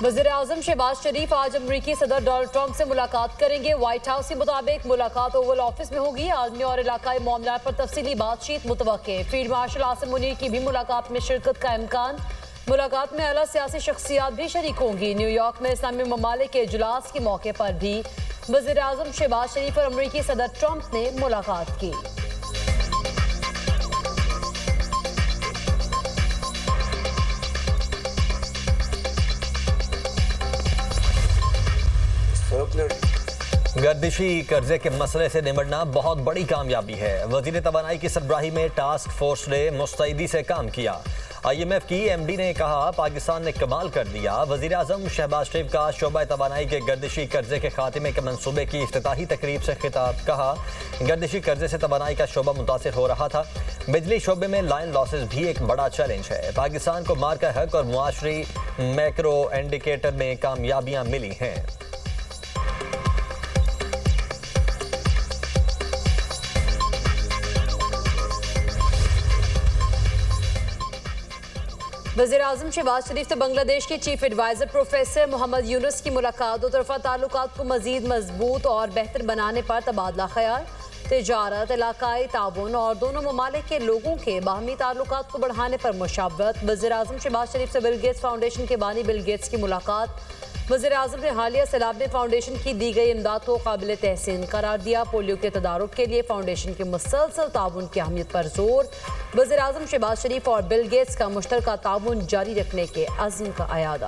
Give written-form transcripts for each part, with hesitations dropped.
वज़ीर आज़म शहबाज शरीफ आज अमरीकी सदर डोनाल्ड ट्रंप से मुलाकात करेंगे। व्हाइट हाउस के मुताबिक मुलाकात ओवल ऑफिस में होगी। आलमी और इलाकाई मामला पर तफसीली बातचीत मुतवक्के। फील्ड मार्शल आसिम मुनीर की भी मुलाकात में शिरकत का इम्कान। मुलाकात में आला सियासी शख्सियात भी शरीक होंगी। न्यूयॉर्क में इस्लामी ममालिक के इजलास के मौके पर भी वज़ीर आज़म शहबाज शरीफ और अमरीकी सदर ट्रंप ने मुलाकात की। गर्दिशी कर्जे के मसले से निमटना बहुत बड़ी कामयाबी है। वजीर तवानाई की सरबराही में टास्क फोर्स ने मुस्तैदी से काम किया। IMF की MD ने कहा पाकिस्तान ने कमाल कर दिया। वजीर आज़म शहबाज शरीफ का शोबा तवानाई के गर्दिशी कर्जे के खात्मे के मंसूबे की इफ्तिताही तकरीब से खिताब। कहा गर्दिशी कर्जे से तवानाई का शोबा मुतासिर हो रहा था। बिजली शोबे में लाइन लॉसेस भी एक बड़ा चैलेंज है। पाकिस्तान को मार्का हक और मुआशरी मैक्रो इंडिकेटर में कामयाबियाँ मिली हैं। वज़ीर आज़म शहबाज शरीफ से बांग्लादेश के chief adviser professor Mohammad Yunus की मुलाकात। दो तरफ़ा ताल्लुकात को मज़ीद मजबूत और बेहतर बनाने पर तबादला ख्याल। तिजारत, इलाकाई ताउन और दोनों ममालिक के लोगों के बाहमी ताल्लुकात को बढ़ाने पर मुशावरत। वज़ीर आज़म शहबाज शरीफ से बिल गेट्स फाउंडेशन के बानी बिल गेट्स की मुलाकात। वज़ीर आज़म ने हालिया सैलाब में फाउंडेशन की दी गई इमदाद को काबिल तहसीन करार दिया। पोलियो के तदारुक के लिए फाउंडेशन के मुसलसल ताउन की अहमियत पर जोर। वज़ीर आज़म शहबाज शरीफ और बिल गेट्स का मुश्तरका ताउन जारी रखने के अज़्म का अयादा।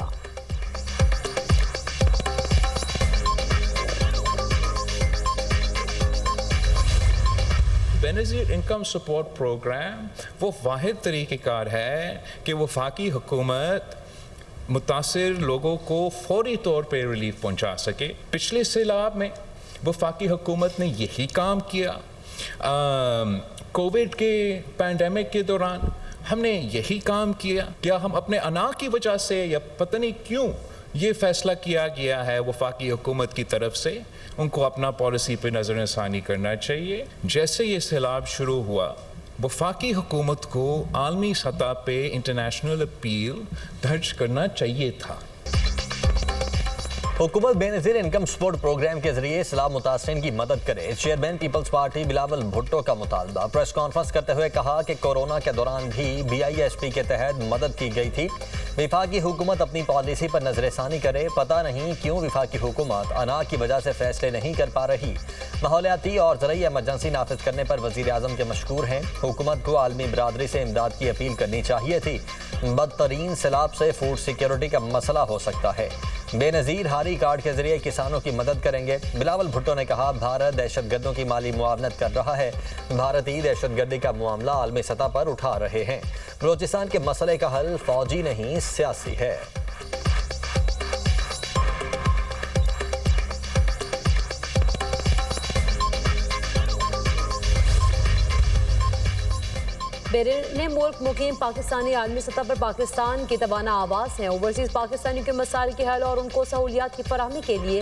बेनज़ीर इनकम सपोर्ट प्रोग्राम वो वाहिद तरीक़ेकार है कि वफाकी हुकूमत मुतासिर लोगों को फौरी तौर पर रिलीफ पहुंचा सके। पिछले सैलाब में वफाकी हुकूमत ने यही काम किया। कोविड के पैंडेमिक के दौरान हमने यही काम किया। क्या हम अपने अना की वजह से या पता नहीं क्यों ये फैसला किया गया है वफाकी हुकूमत की तरफ से, उनको अपना पॉलिसी पे नज़रसानी करना चाहिए। जैसे ये सैलाब शुरू हुआ वफाकी हुकूमत को आलमी सतह पे इंटरनेशनल अपील दर्ज करना चाहिए था। हुकूमत बेनज़ीर इनकम सपोर्ट प्रोग्राम के जरिए सैलाब मुतासरीन की मदद करे। Chairman Peoples Party Bilawal Bhutto का मुतालबा। प्रेस कॉन्फ्रेंस करते हुए कहा कि कोरोना के दौरान भी BISP के तहत मदद की गई थी। विफाकी हुकूमत अपनी पॉलिसी पर नजरसानी करे। पता नहीं क्यों विफाकी हुकूमत अना की वजह से फैसले नहीं कर पा रही। माहौलियाती और ज़रूरी एमरजेंसी नाफिज करने पर वज़ीर आज़म के मशकूर हैं। हुकूमत को आलमी बरादरी से इमदाद की अपील करनी चाहिए थी। बदतरीन सैलाब से फूड सिक्योरिटी का मसला हो सकता है। बेनज़ीर हारी कार्ड के जरिए किसानों की मदद करेंगे। बिलावल भुट्टो ने कहा भारत दहशतगर्दों की माली मुआवनत कर रहा है। भारतीय दहशतगर्दी का मामला आलमी सतह पर उठा रहे हैं। बलोचिस्तान के मसले का हल फौजी नहीं सियासी है। बैरून मुल्क मुकीम पाकिस्तानी आलमी सतह पर पाकिस्तान की तवाना आवाज़ हैं। ओवरसीज़ पाकिस्तानियों के मसाइल के हल और उनको सहूलियात की फराहमी के लिए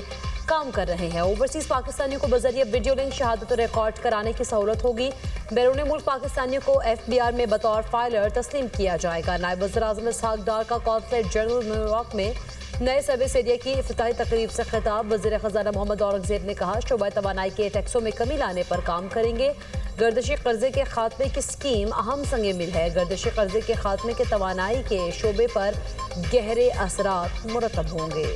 काम कर रहे हैं। ओवरसीज़ पाकिस्तानियों को बजरिए वीडियो लिंक शहादत रिकॉर्ड कराने की सहूलत होगी। बैरून मुल्क पाकिस्तानियों को FBR में बतौर फाइलर तस्लीम किया जाएगा। नायब वज़ीर आज़म इसहाक डार का कॉन्सुलेट जनरल न्यूयॉर्क में नए सर्विस एरिया की इफ्तिताही तकरीब से खिताब। वज़ीर ख़ज़ाना मोहम्मद औरंगज़ेब ने कहा शोबा तवानाई के टैक्सों में कमी लाने पर काम करेंगे। गर्दिशी कर्जे के खात्मे की स्कीम अहम संग मिल है। गर्दिशी कर्जे के खात्मे के तवानाई के शोबे पर गहरे असरात मुरतब होंगे।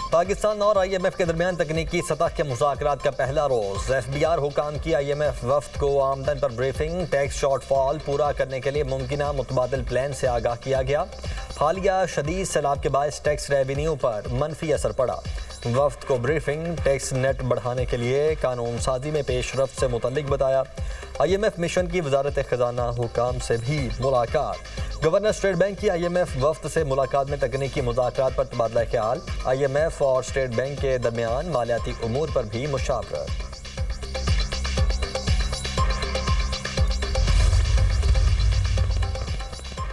पाकिस्तान और IMF के दरमियान तकनीकी सतह के मुज़ाकरात का पहला रोज़। FBR हुकाम की IMF वफ्द को आमदन पर ब्रीफिंग। टैक्स शॉर्टफॉल पूरा करने के लिए मुमकिना मुतबादिल प्लान से आगाह किया गया। हालिया शदीद सैलाब के बायस टैक्स रेवेन्यू पर मनफी असर पड़ा। वफ्द को ब्रीफिंग टैक्स नेट बढ़ाने के लिए कानून साजी में पेशरफ्त से मुतल्लिक बताया। IMF मिशन की वजारत खजाना हुकाम से भी मुलाकात। गवर्नर स्टेट बैंक की IMF वफ्द से मुलाकात में तकनीकी मुज़ाकरात पर तबादला ख्याल। IMF और स्टेट बैंक के दरमियान मालियाती उमूर पर भी मुशावरत।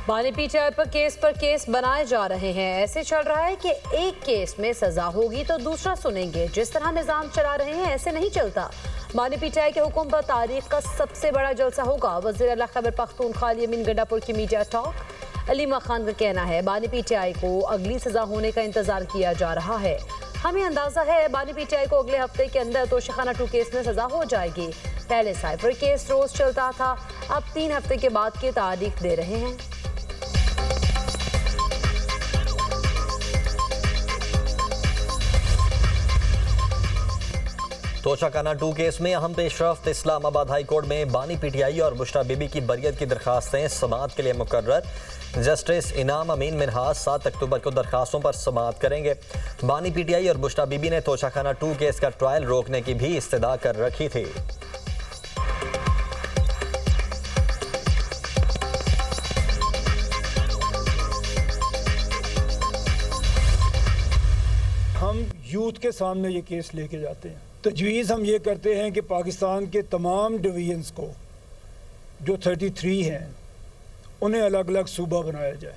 बानी पीटीआई पर केस बनाए जा रहे हैं। ऐसे चल रहा है कि एक केस में सजा होगी तो दूसरा सुनेंगे। जिस तरह निजाम चला रहे हैं ऐसे नहीं चलता। बानी पीटीआई के हुक्म पर तारीख का सबसे बड़ा जलसा होगा। वज़ीर आला खैबर पख्तूनख्वा अली अमीन गंडापुर की मीडिया टॉक। अलीमा खान का कहना है बानी पीटीआई को अगली सजा होने का इंतजार किया जा रहा है। हमें अंदाजा है बानी पीटीआई को अगले हफ्ते के अंदर तोशाखाना 2 केस में सजा हो जाएगी। पहले साइफर केस रोज चलता था, अब 3 हफ्ते के बाद की तारीख दे रहे हैं। तोशाखाना 2 केस में अहम पेशरफ्त। इस्लामाबाद हाई कोर्ट में बानी पीटीआई और बुशरा बीबी की बरियत की दरखास्तें समाअत के लिए मुकर्रर। जस्टिस इनाम अमीन मिनहास 7 अक्टूबर को दरखास्तों पर समाअत करेंगे। बानी पीटीआई और बुशरा बीबी ने तोशाखाना 2 केस का ट्रायल रोकने की भी इस्तदा कर रखी थी। हम यूथ के सामने ये केस लेके जाते हैं। तजवीज़ हम ये करते हैं कि पाकिस्तान के तमाम डिवीजन्स को जो 33 हैं उन्हें अलग अलग सूबा बनाया जाए।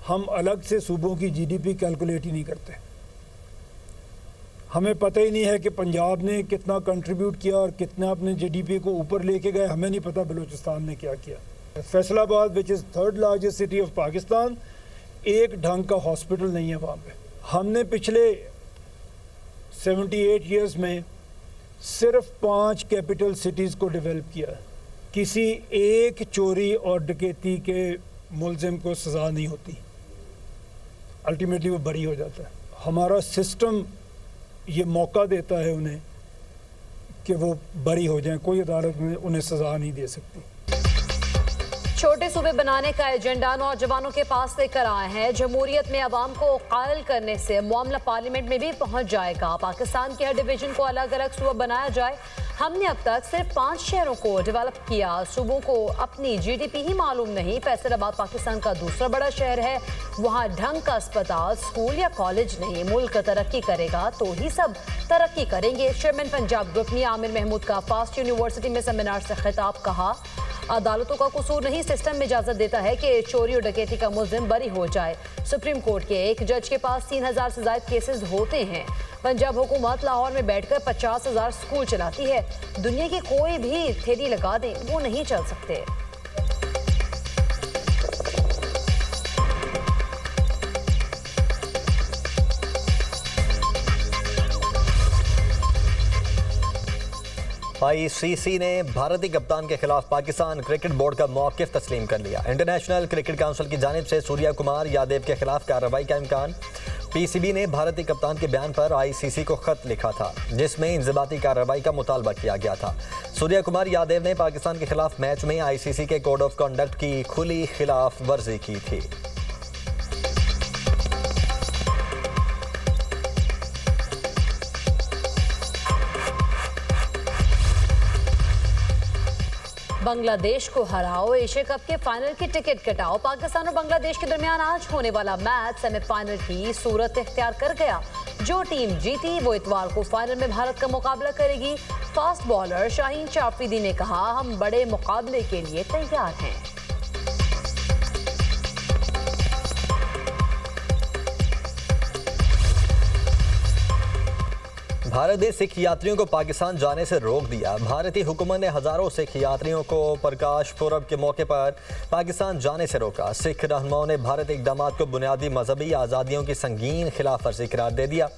हम अलग से सूबों की जीडीपी कैलकुलेट ही नहीं करते। हमें पता ही नहीं है कि पंजाब ने कितना कंट्रीब्यूट किया और कितना अपने जीडीपी को ऊपर लेके गए। हमें नहीं पता बलूचिस्तान ने क्या किया। Faisalabad which is 3rd largest city of Pakistan, एक ढंग का हॉस्पिटल नहीं है वहाँ पे। हमने पिछले 78 ईयर्स में सिर्फ 5 कैपिटल सिटीज़ को डेवलप किया। किसी एक चोरी और डकैती के मुलजिम को सज़ा नहीं होती, अल्टीमेटली वो बरी हो जाता है। हमारा सिस्टम ये मौका देता है उन्हें कि वो बरी हो जाएं। कोई अदालत में उन्हें सज़ा नहीं दे सकती। छोटे सूबे बनाने का एजेंडा नौजवानों के पास लेकर आए हैं। जमहूरियत में अवाम को कायल करने से मामला पार्लियामेंट में भी पहुंच जाएगा। पाकिस्तान के हर डिवीजन को अलग अलग सूबा बनाया जाए। हमने अब तक सिर्फ 5 शहरों को डेवलप किया। सूबों को अपनी जीडीपी ही मालूम नहीं। फैसलाबाद पाकिस्तान का दूसरा बड़ा शहर है। वहाँ ढंग का अस्पताल, स्कूल या कॉलेज नहीं। मुल्क तरक्की करेगा तो ही सब तरक्की करेंगे। चेयरमैन पंजाब ग्रुप ने आमिर महमूद का फास्ट यूनिवर्सिटी में सेमिनार से खिताब। कहा अदालतों का कसूर नहीं, सिस्टम में इजाजत देता है कि चोरी और डकैती का मुलजिम बरी हो जाए। सुप्रीम कोर्ट के एक जज के पास 3000 से ज्यादा केसेस होते हैं। पंजाब हुकूमत लाहौर में बैठकर 50,000 स्कूल चलाती है। दुनिया की कोई भी थ्योरी लगा दें वो नहीं चल सकते। आईसीसी ने भारतीय कप्तान के खिलाफ पाकिस्तान क्रिकेट बोर्ड का मौक़िफ़ तस्लीम कर लिया। इंटरनेशनल क्रिकेट काउंसिल की जानिब से सूर्या कुमार यादव के खिलाफ कार्रवाई का इम्कान। पीसीबी ने भारतीय कप्तान के बयान पर आईसीसी को खत लिखा था जिसमें इंज़िबाती कार्रवाई का मुतालबा किया गया था। सूर्या कुमार यादव ने पाकिस्तान के खिलाफ मैच में आईसीसी के कोड ऑफ कंडक्ट की खुली खिलाफ वर्जी की थी। बांग्लादेश को हराओ, एशिया कप के फाइनल की टिकट कटाओ। पाकिस्तान और बांग्लादेश के दरमियान आज होने वाला मैच सेमीफाइनल की सूरत इख्तियार कर गया। जो टीम जीती वो इतवार को फाइनल में भारत का मुकाबला करेगी। फास्ट बॉलर शाहीन शाफिदी ने कहा, हम बड़े मुकाबले के लिए तैयार हैं। भारत ने सिख यात्रियों को पाकिस्तान जाने से रोक दिया। भारतीय हुकूमत ने हजारों सिख यात्रियों को प्रकाश पुरब के मौके पर पाकिस्तान जाने से रोका। सिख रहनुमाओं ने भारतीय इक़दामात को बुनियादी मजहबी आज़ादियों की संगीन खिलाफ वर्जी करार दे दिया।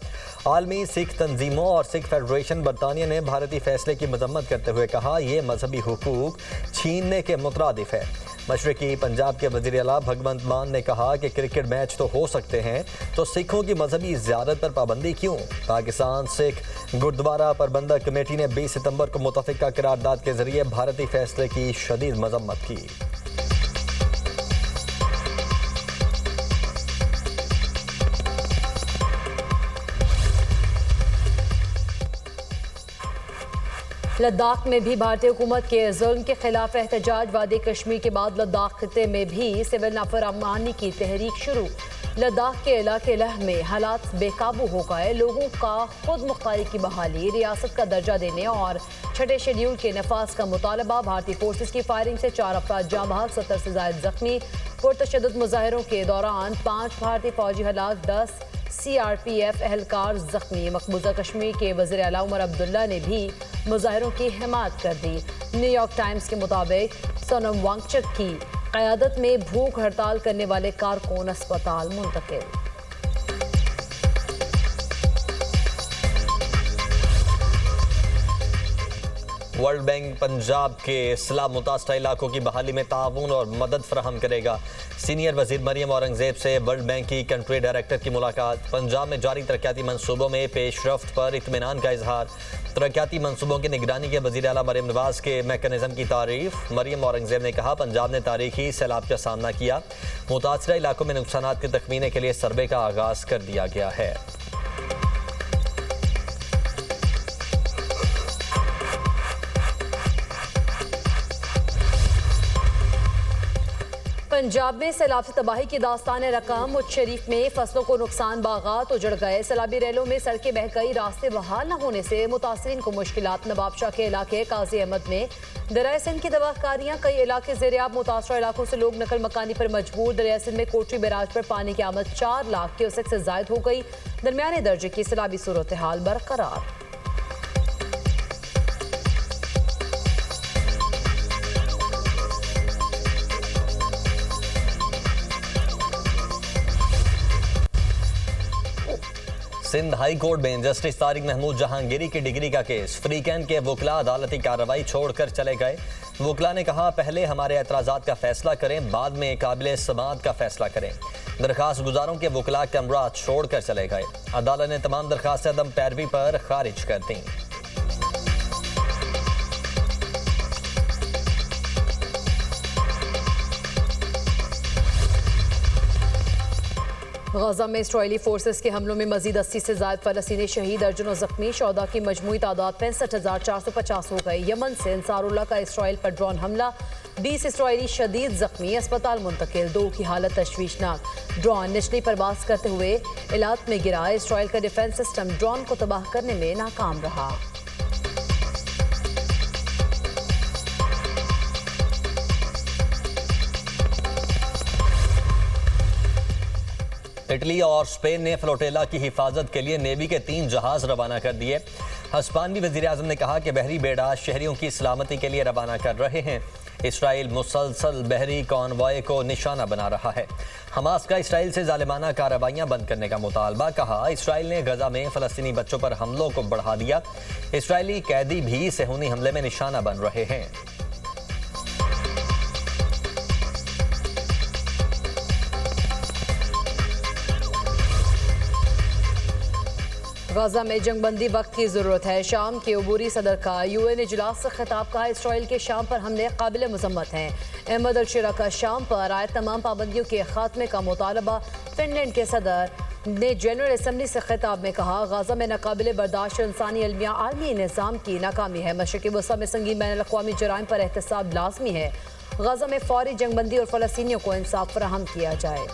आलमी सिख तंजीमों और सिख फेडरेशन बरतानिया ने भारतीय फैसले की मजम्मत करते हुए कहा, यह मजहबी हुकूक छीनने के मुतरादिफ है। मशरकी पंजाब के वज़ीर आला भगवंत मान ने कहा कि क्रिकेट मैच तो हो सकते हैं तो सिखों की मजहबी ज़ियारत पर पाबंदी क्यों। पाकिस्तान सिख गुरुद्वारा प्रबंधक कमेटी ने 20 सितंबर को मुतफ़िका करारदाद के जरिए भारतीय फैसले की शदीद मजम्मत की। लद्दाख में भी भारतीय हुकूमत के जुल्म के खिलाफ एहतजाज। वादी कश्मीर के बाद लद्दाख खिते में भी सिविल नाफरमानी की तहरीक शुरू। लद्दाख के इलाके लह में हालात बेकाबू हो गए। लोगों का खुद मुख्तारी की बहाली, रियासत का दर्जा देने और छठे शेड्यूल के नफाज का मुतालबा। भारतीय फोर्सेस की फायरिंग से 4 अफराद जाँ बहक, 70 से ज्यादा जख्मी। पुरतशद्दुद मुजाहिरों के दौरान 5 भारतीय फौजी हलाक, 10 CRPF एहलकार जख्मी। मकबूजा कश्मीर के वज़ीर आला उमर अब्दुल्ला ने भी मुजाहिरों की हिमायत कर दी। न्यूयॉर्क टाइम्स के मुताबिक सोनम वांगचुक की क़यादत में भूख हड़ताल करने वाले कारकुन अस्पताल मुंतकिल। वर्ल्ड बैंक पंजाब के इस्लाम मुतासरा इलाकों की बहाली में ताउन और मदद फराहम करेगा। सीनियर वजीर मरियम औरंगजेब से वर्ल्ड बैंक की कंट्री डायरेक्टर की मुलाकात। पंजाब में जारी तरक्याती मनसूबों में पेशरफ्त पर इत्मीनान का इजहार। तरक्याती मनसूबों की निगरानी के वजीर आला मरियम नवाज के मैकेनिज्म की तारीफ। मरियम औरंगजेब ने कहा, पंजाब ने तारीखी सैलाब का सामना किया। मुतासरा इलाकों में नुकसानात के तखमीने के लिए सर्वे का आगाज कर दिया गया है। पंजाब में सैलाब से तबाही की दास्तान रकम। मुझ शरीफ में फसलों को नुकसान, बागात उजड़ गए। सैलाबी रेलों में सड़कें बह गई। रास्ते बहाल न होने से मुतासरीन को मुश्किलात। नवाबशाह के इलाके काजी अहमद में दरिया सिंध की तबाहकारियां, कई इलाके ज़ेरियाब। मुतासरा इलाकों से लोग नकल मकानी पर मजबूर। दरिया सिंध में कोटरी बैराज पर पानी की आमद 4 लाख क्यूसेक से जायद हो गई। दरमियाने दर्जे की सैलाबी सूरत हाल बरकरार। सिंध हाई कोर्ट में जस्टिस तारिक महमूद जहांगीरी की डिग्री का केस। फ्री कैंप के वकला अदालती कार्रवाई छोड़कर चले गए। वकला ने कहा, पहले हमारे एतराज़ात का फैसला करें, बाद में काबिल समाअत का फैसला करें। दरखास्त गुजारों के वकला कमरा छोड़कर चले गए। अदालत ने तमाम दरखास्तें अदम पैरवी पर खारिज कर दी। गजा में इसराइली फोर्सेस के हमलों में मजीद 80 से ज्यादा फलस्तीनी शहीद, दर्जनों जख्मी। शौदा की मजमूई तादाद 65,450 हो गई। यमन से अंसारुल्लाह का इसराइल पर ड्रोन हमला, 20 इसराइली शदीद जख्मी, अस्पताल मुंतकिल। 2 की हालत तशवीशनाक। ड्रोन निचली परवास करते हुए इलाक में गिरा। इसराइल का डिफेंस सिस्टम ड्रोन को तबाह करने में नाकाम रहा। इटली और स्पेन ने फ्लोटेला की हिफाजत के लिए नेवी के 3 जहाज रवाना कर दिए। हस्पानवी वजीर आजम ने कहा कि बहरी बेड़ा शहरियों की सलामती के लिए रवाना कर रहे हैं। इसराइल मुसलसल बहरी कॉन्वॉय को निशाना बना रहा है। हमास का इसराइल से जालिमाना कार्रवाइयां बंद करने का मुतालबा। कहा, इसराइल ने गजा में फलस्तीनी बच्चों पर हमलों को बढ़ा दिया। इसराइली कैदी भी सेहूनी हमले में निशाना बन रहे हैं। गजा में जंगबंदी वक्त की जरूरत है। शाम के अबूरी सदर का UN इजलास से खिताब। कहा, इसराइल के शाम पर हमले काबिल मजम्मत हैं। अहमद अल-शिरा का शाम पर आए तमाम पाबंदियों के खात्मे का मुतालबा। फिनलैंड के सदर ने जनरल असम्बली से खिताब में कहा, गजा में नाकाबिल बर्दाश्त इंसानी अलमिया आलमी निज़ाम की नाकामी है। मशरक़ी वस्ता में संगीन बैनुल-अक़वामी जराइम पर एहतसाब लाजमी है। गजा में फौरी जंगबंदी और फ़लस्तीनियों को इंसाफ फराहम किया जाए।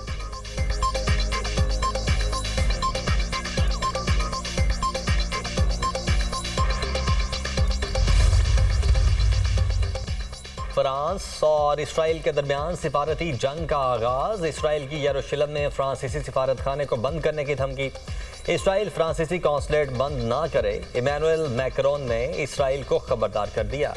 फ्रांस और इसराइल के दरमियान सिफारती जंग का आगाज। इसराइल की यरूशलेम में फ्रांसीसी सिफारत खाने को बंद करने की धमकी। इसराइल फ्रांसीसी कौंसलेट बंद ना करे, इमैनुअल मैक्रोन ने इसराइल को खबरदार कर दिया।